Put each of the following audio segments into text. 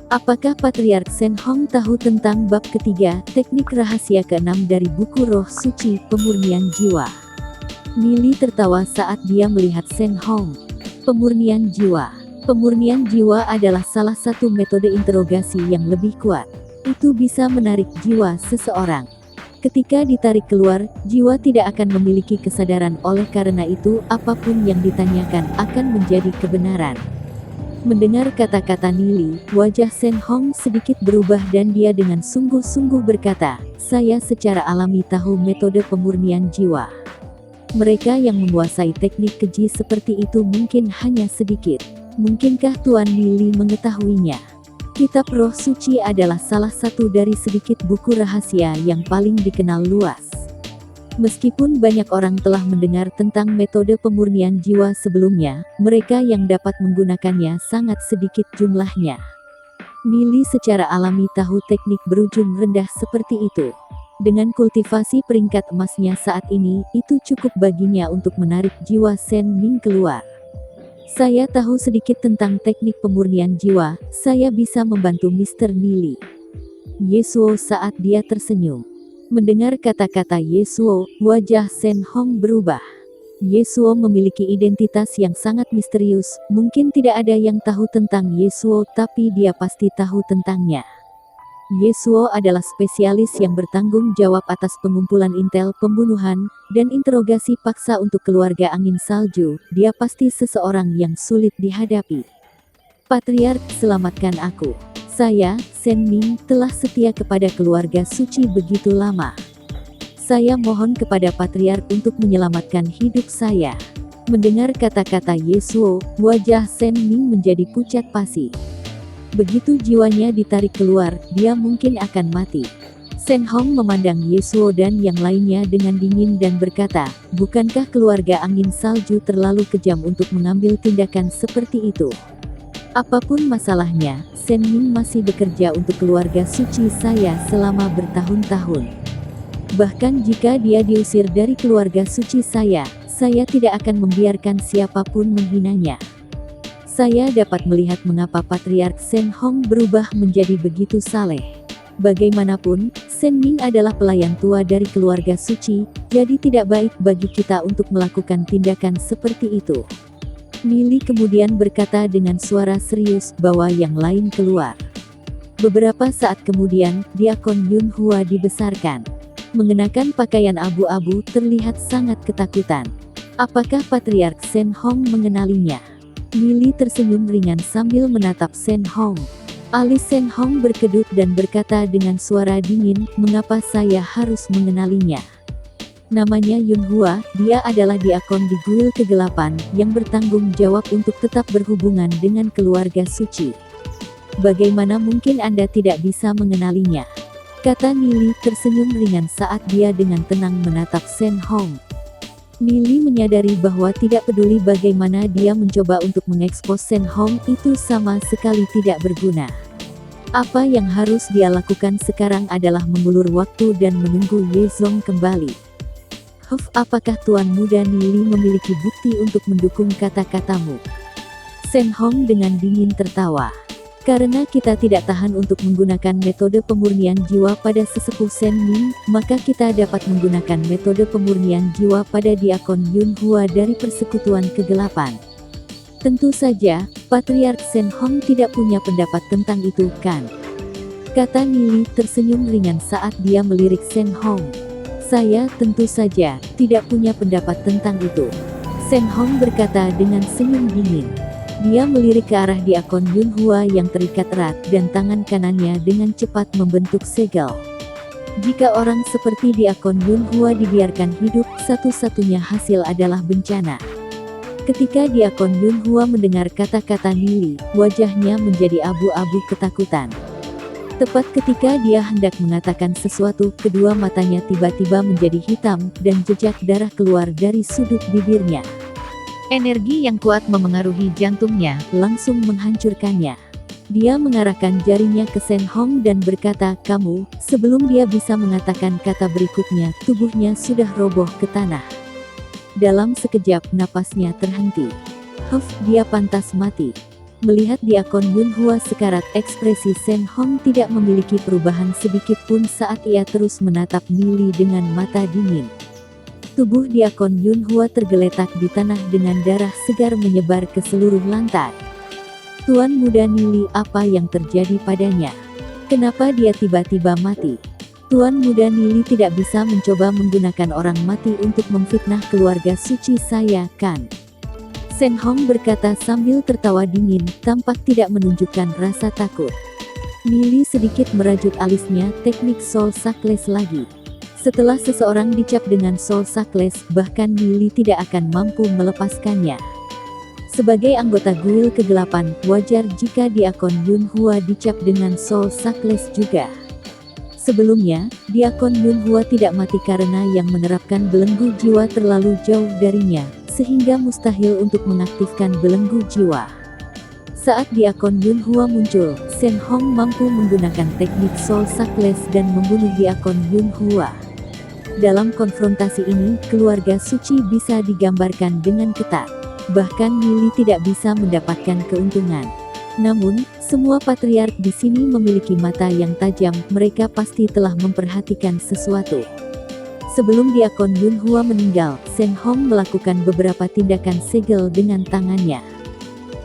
Apakah Patriark Sen Hong tahu tentang bab ketiga, teknik rahasia ke-6 dari buku Roh Suci, Pemurnian Jiwa? Millie tertawa saat dia melihat Sen Hong. Pemurnian jiwa. Pemurnian jiwa adalah salah satu metode interogasi yang lebih kuat. Itu bisa menarik jiwa seseorang. Ketika ditarik keluar, jiwa tidak akan memiliki kesadaran, oleh karena itu, apapun yang ditanyakan akan menjadi kebenaran. Mendengar kata-kata Millie, wajah Sen Hong sedikit berubah dan dia dengan sungguh-sungguh berkata, "Saya secara alami tahu metode pemurnian jiwa." Mereka yang menguasai teknik keji seperti itu mungkin hanya sedikit. Mungkinkah Tuan Millie mengetahuinya? Kitab Roh Suci adalah salah satu dari sedikit buku rahasia yang paling dikenal luas. Meskipun banyak orang telah mendengar tentang metode pemurnian jiwa sebelumnya, mereka yang dapat menggunakannya sangat sedikit jumlahnya. Millie secara alami tahu teknik berujung rendah seperti itu. Dengan kultivasi peringkat emasnya saat ini, itu cukup baginya untuk menarik jiwa Sen Ming keluar. Saya tahu sedikit tentang teknik pemurnian jiwa, saya bisa membantu Mr. Millie. Yesuo saat dia tersenyum. Mendengar kata-kata Yesuo, wajah Sen Hong berubah. Yesuo memiliki identitas yang sangat misterius, mungkin tidak ada yang tahu tentang Yesuo tapi dia pasti tahu tentangnya. Yesuo adalah spesialis yang bertanggung jawab atas pengumpulan intel pembunuhan, dan interogasi paksa untuk keluarga angin salju, dia pasti seseorang yang sulit dihadapi. Patriark, selamatkan aku. Saya, Sen Ming, telah setia kepada keluarga suci begitu lama. Saya mohon kepada Patriark untuk menyelamatkan hidup saya. Mendengar kata-kata Yesuo, wajah Sen Ming menjadi pucat pasi. Begitu jiwanya ditarik keluar, dia mungkin akan mati. Sen Hong memandang Yesuo dan yang lainnya dengan dingin dan berkata, "Bukankah keluarga angin salju terlalu kejam untuk mengambil tindakan seperti itu?" Apapun masalahnya, Sen Ming masih bekerja untuk keluarga suci saya selama bertahun-tahun. Bahkan jika dia diusir dari keluarga suci saya tidak akan membiarkan siapapun menghinanya. Saya dapat melihat mengapa Patriark Sen Hong berubah menjadi begitu saleh. Bagaimanapun, Sen Ming adalah pelayan tua dari keluarga suci, jadi tidak baik bagi kita untuk melakukan tindakan seperti itu. Millie kemudian berkata dengan suara serius, bahwa yang lain keluar. Beberapa saat kemudian, Diakon Yun Hua dibesarkan. Mengenakan pakaian abu-abu terlihat sangat ketakutan. Apakah Patriark Sen Hong mengenalinya? Millie tersenyum ringan sambil menatap Sen Hong. Alis Sen Hong berkedut dan berkata dengan suara dingin, "Mengapa saya harus mengenalinya?" Namanya Yun Hua, dia adalah diakon di Guil Kegelapan, yang bertanggung jawab untuk tetap berhubungan dengan keluarga suci. Bagaimana mungkin Anda tidak bisa mengenalinya? Kata Millie tersenyum ringan saat dia dengan tenang menatap Sen Hong. Millie menyadari bahwa tidak peduli bagaimana dia mencoba untuk mengekspos Sen Hong, itu sama sekali tidak berguna. Apa yang harus dia lakukan sekarang adalah mengulur waktu dan menunggu Ye Zong kembali. Apakah Tuan Muda Millie memiliki bukti untuk mendukung kata-katamu? Sen Hong dengan dingin tertawa. Karena kita tidak tahan untuk menggunakan metode pemurnian jiwa pada sesepuh Sen Ming, maka kita dapat menggunakan metode pemurnian jiwa pada Diakon Yun Hua dari Persekutuan Kegelapan. Tentu saja, Patriark Sen Hong tidak punya pendapat tentang itu, kan? Kata Millie tersenyum ringan saat dia melirik Sen Hong. Saya tentu saja tidak punya pendapat tentang itu. Sen Hong berkata dengan senyum dingin. Dia melirik ke arah Diakon Yun Hua yang terikat erat dan tangan kanannya dengan cepat membentuk segel. Jika orang seperti Diakon Yun Hua dibiarkan hidup, satu-satunya hasil adalah bencana. Ketika Diakon Yun Hua mendengar kata-kata Millie, wajahnya menjadi abu-abu ketakutan. Tepat ketika dia hendak mengatakan sesuatu, kedua matanya tiba-tiba menjadi hitam, dan jejak darah keluar dari sudut bibirnya. Energi yang kuat memengaruhi jantungnya, langsung menghancurkannya. Dia mengarahkan jarinya ke Sen Hong dan berkata, "Kamu," sebelum dia bisa mengatakan kata berikutnya, tubuhnya sudah roboh ke tanah. Dalam sekejap, napasnya terhenti. Dia pantas mati. Melihat di akun Yunhua sekarat, ekspresi Shen Hong tidak memiliki perubahan sedikit pun saat ia terus menatap Nili dengan mata dingin. Tubuh di akun Yunhua tergeletak di tanah dengan darah segar menyebar ke seluruh lantai. Tuan muda Nili, apa yang terjadi padanya? Kenapa dia tiba-tiba mati? Tuan muda Nili tidak bisa mencoba menggunakan orang mati untuk memfitnah keluarga suci saya, kan? Shen Hong berkata sambil tertawa dingin, tampak tidak menunjukkan rasa takut. Nili sedikit merajut alisnya, teknik Soul Sackless lagi. Setelah seseorang dicap dengan Soul Sackless, bahkan Nili tidak akan mampu melepaskannya. Sebagai anggota guil kegelapan, wajar jika di akun Yunhua dicap dengan Soul Sackless juga. Sebelumnya, di akun Yunhua tidak mati karena yang menerapkan belenggu jiwa terlalu jauh darinya, sehingga mustahil untuk mengaktifkan belenggu jiwa. Saat di akun Yunhua muncul, Shen Hong mampu menggunakan teknik Soul Sackless dan membunuh di akun Yunhua. Dalam konfrontasi ini, keluarga suci bisa digambarkan dengan ketat. Bahkan Nili tidak bisa mendapatkan keuntungan. Namun, semua patriark di sini memiliki mata yang tajam, mereka pasti telah memperhatikan sesuatu. Sebelum di akun Yunhua meninggal, Shen Hong melakukan beberapa tindakan segel dengan tangannya.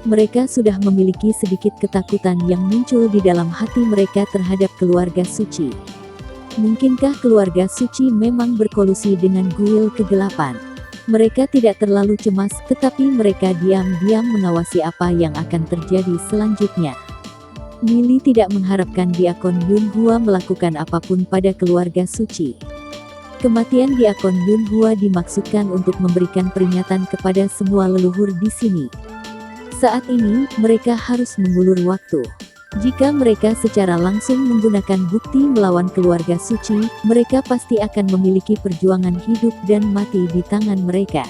Mereka sudah memiliki sedikit ketakutan yang muncul di dalam hati mereka terhadap keluarga suci. Mungkinkah keluarga suci memang berkolusi dengan guil kegelapan? Mereka tidak terlalu cemas, tetapi mereka diam-diam mengawasi apa yang akan terjadi selanjutnya. Nili tidak mengharapkan di akun Yunhua melakukan apapun pada keluarga suci. Kematian di akun Yunhua dimaksudkan untuk memberikan peringatan kepada semua leluhur di sini. Saat ini, mereka harus mengulur waktu. Jika mereka secara langsung menggunakan bukti melawan keluarga suci, mereka pasti akan memiliki perjuangan hidup dan mati di tangan mereka.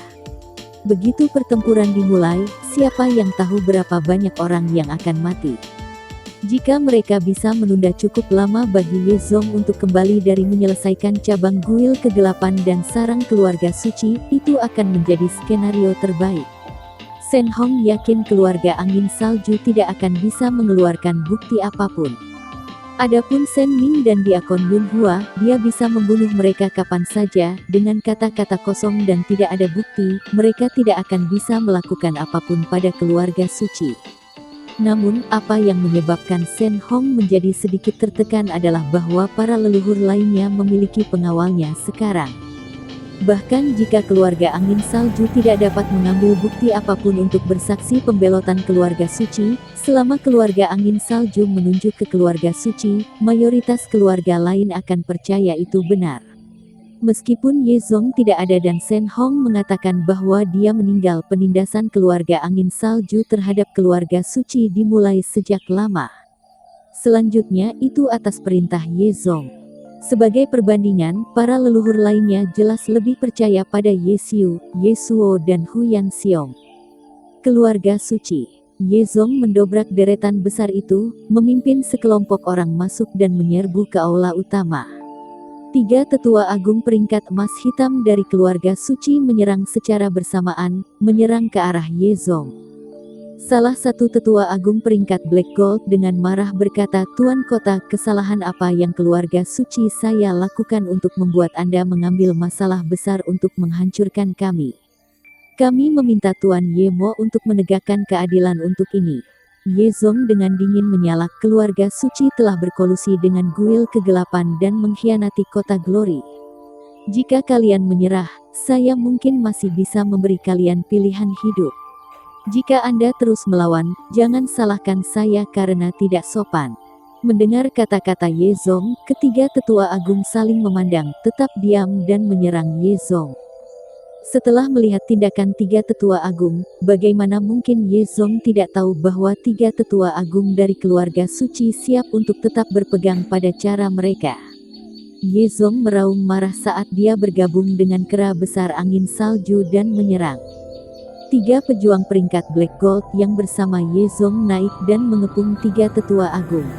Begitu pertempuran dimulai, siapa yang tahu berapa banyak orang yang akan mati. Jika mereka bisa menunda cukup lama bagi Ye Zong untuk kembali dari menyelesaikan cabang guil kegelapan dan sarang keluarga suci, itu akan menjadi skenario terbaik. Shen Hong yakin keluarga angin salju tidak akan bisa mengeluarkan bukti apapun. Adapun Shen Ming dan di akun Yunhua, dia bisa membunuh mereka kapan saja, dengan kata-kata kosong dan tidak ada bukti, mereka tidak akan bisa melakukan apapun pada keluarga suci. Namun, apa yang menyebabkan Shen Hong menjadi sedikit tertekan adalah bahwa para leluhur lainnya memiliki pengawalnya sekarang. Bahkan jika keluarga angin salju tidak dapat mengambil bukti apapun untuk bersaksi pembelotan keluarga suci, selama keluarga angin salju menunjuk ke keluarga suci, mayoritas keluarga lain akan percaya itu benar. Meskipun Ye Zong tidak ada dan Shen Hong mengatakan bahwa dia meninggal, penindasan keluarga angin salju terhadap keluarga suci dimulai sejak lama. Selanjutnya itu atas perintah Ye Zong. Sebagai perbandingan, para leluhur lainnya jelas lebih percaya pada Ye Xiu, Ye Suo dan Huyan Xiong. Keluarga suci. Ye Zong mendobrak deretan besar itu, memimpin sekelompok orang masuk dan menyerbu ke aula utama. 3 tetua agung peringkat emas hitam dari keluarga suci menyerang secara bersamaan, menyerang ke arah Ye Zong. Salah satu tetua agung peringkat Black Gold dengan marah berkata, "Tuan Kota, kesalahan apa yang keluarga suci saya lakukan untuk membuat Anda mengambil masalah besar untuk menghancurkan kami? Kami meminta Tuan Ye Mo untuk menegakkan keadilan untuk ini." Ye Zong dengan dingin menyalak, keluarga suci telah berkolusi dengan guil kegelapan dan mengkhianati kota Glory. Jika kalian menyerah, saya mungkin masih bisa memberi kalian pilihan hidup. Jika Anda terus melawan, jangan salahkan saya karena tidak sopan. Mendengar kata-kata Ye Zong, ketiga tetua agung saling memandang, tetap diam dan menyerang Ye Zong. Setelah melihat tindakan 3 tetua agung, bagaimana mungkin Ye Zong tidak tahu bahwa 3 tetua agung dari keluarga suci siap untuk tetap berpegang pada cara mereka. Ye Zong meraung marah saat dia bergabung dengan kera besar angin salju dan menyerang. 3 pejuang peringkat Black Gold yang bersama Ye Zong naik dan mengepung 3 tetua agung.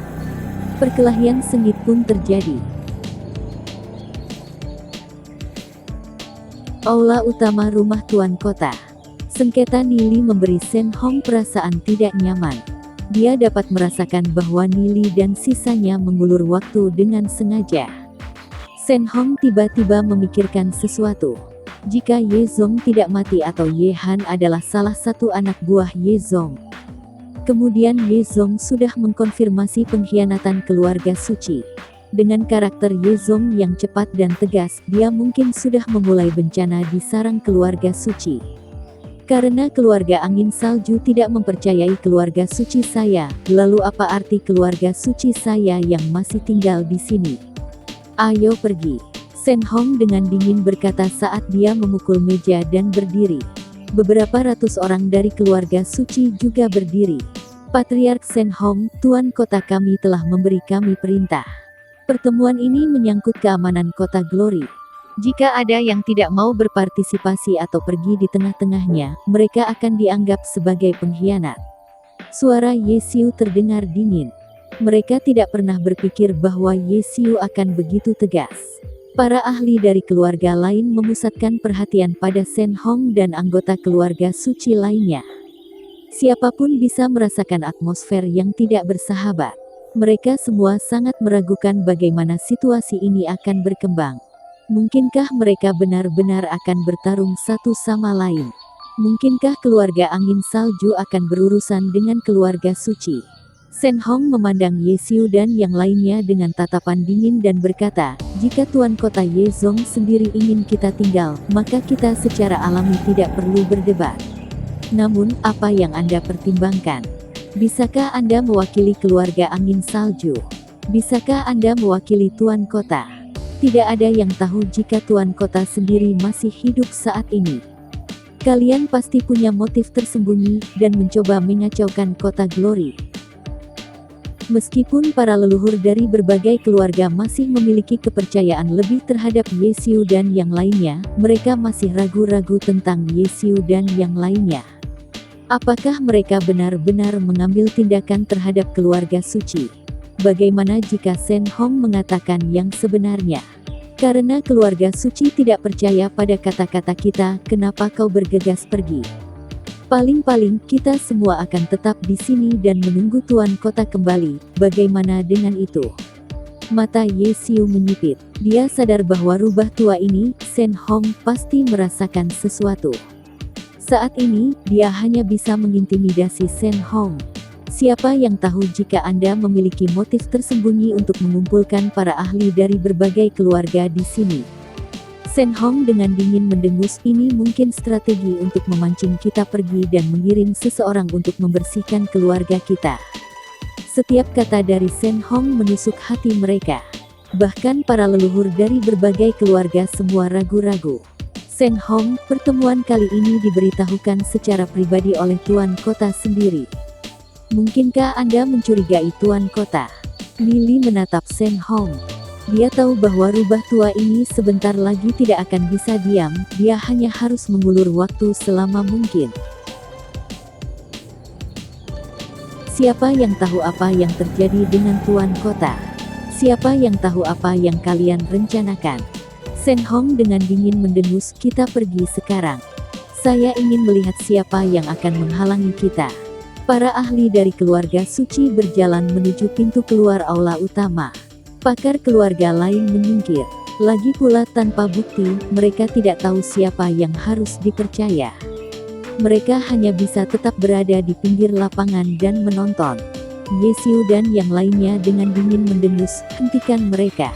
Perkelahian sengit pun terjadi. Aula utama rumah Tuan Kota. Sengketa Nili memberi Shen Hong perasaan tidak nyaman. Dia dapat merasakan bahwa Nili dan sisanya mengulur waktu dengan sengaja. Shen Hong tiba-tiba memikirkan sesuatu. Jika Ye Zong tidak mati atau Ye Han adalah salah satu anak buah Ye Zong. Kemudian Ye Zong sudah mengkonfirmasi pengkhianatan keluarga suci. Dengan karakter Ye Zong yang cepat dan tegas, dia mungkin sudah memulai bencana di sarang keluarga suci. Karena keluarga angin salju tidak mempercayai keluarga suci saya, lalu apa arti keluarga suci saya yang masih tinggal di sini? Ayo pergi. Shen Hong dengan dingin berkata saat dia memukul meja dan berdiri. Beberapa ratus orang dari keluarga suci juga berdiri. Patriark Shen Hong, Tuan kota kami telah memberi kami perintah. Pertemuan ini menyangkut keamanan kota Glory. Jika ada yang tidak mau berpartisipasi atau pergi di tengah-tengahnya, mereka akan dianggap sebagai pengkhianat. Suara Ye Xiu terdengar dingin. Mereka tidak pernah berpikir bahwa Ye Xiu akan begitu tegas. Para ahli dari keluarga lain memusatkan perhatian pada Shen Hong dan anggota keluarga suci lainnya. Siapapun bisa merasakan atmosfer yang tidak bersahabat. Mereka semua sangat meragukan bagaimana situasi ini akan berkembang. Mungkinkah mereka benar-benar akan bertarung satu sama lain? Mungkinkah keluarga angin salju akan berurusan dengan keluarga suci? Shen Hong memandang Ye Xiu dan yang lainnya dengan tatapan dingin dan berkata, jika Tuan kota Ye Zong sendiri ingin kita tinggal, maka kita secara alami tidak perlu berdebat. Namun, apa yang Anda pertimbangkan? Bisakah Anda mewakili keluarga angin salju? Bisakah Anda mewakili Tuan kota? Tidak ada yang tahu jika Tuan kota sendiri masih hidup saat ini. Kalian pasti punya motif tersembunyi dan mencoba mengacaukan kota Glory. Meskipun para leluhur dari berbagai keluarga masih memiliki kepercayaan lebih terhadap Ye Xiu dan yang lainnya, mereka masih ragu-ragu tentang Ye Xiu dan yang lainnya. Apakah mereka benar-benar mengambil tindakan terhadap keluarga suci? Bagaimana jika Shen Hong mengatakan yang sebenarnya? Karena keluarga suci tidak percaya pada kata-kata kita, kenapa kau bergegas pergi? Paling-paling kita semua akan tetap di sini dan menunggu Tuan kota kembali. Bagaimana dengan itu? Mata Ye Xiu menyipit. Dia sadar bahwa rubah tua ini, Shen Hong, pasti merasakan sesuatu. Saat ini, dia hanya bisa mengintimidasi Shen Hong. Siapa yang tahu jika Anda memiliki motif tersembunyi untuk mengumpulkan para ahli dari berbagai keluarga di sini? Shen Hong dengan dingin mendengus, ini mungkin strategi untuk memancing kita pergi dan mengirim seseorang untuk membersihkan keluarga kita. Setiap kata dari Shen Hong menusuk hati mereka. Bahkan para leluhur dari berbagai keluarga semua ragu-ragu. Shen Hong, pertemuan kali ini diberitahukan secara pribadi oleh Tuan kota sendiri. Mungkinkah Anda mencurigai Tuan kota? Nili menatap Shen Hong. Dia tahu bahwa rubah tua ini sebentar lagi tidak akan bisa diam, dia hanya harus mengulur waktu selama mungkin. Siapa yang tahu apa yang terjadi dengan Tuan kota? Siapa yang tahu apa yang kalian rencanakan? Shen Hong dengan dingin mendengus, kita pergi sekarang. Saya ingin melihat siapa yang akan menghalangi kita. Para ahli dari keluarga suci berjalan menuju pintu keluar aula utama. Pakar keluarga lain menyingkir. Lagi pula tanpa bukti, mereka tidak tahu siapa yang harus dipercaya. Mereka hanya bisa tetap berada di pinggir lapangan dan menonton. Ye Xiu dan yang lainnya dengan dingin mendengus, hentikan mereka.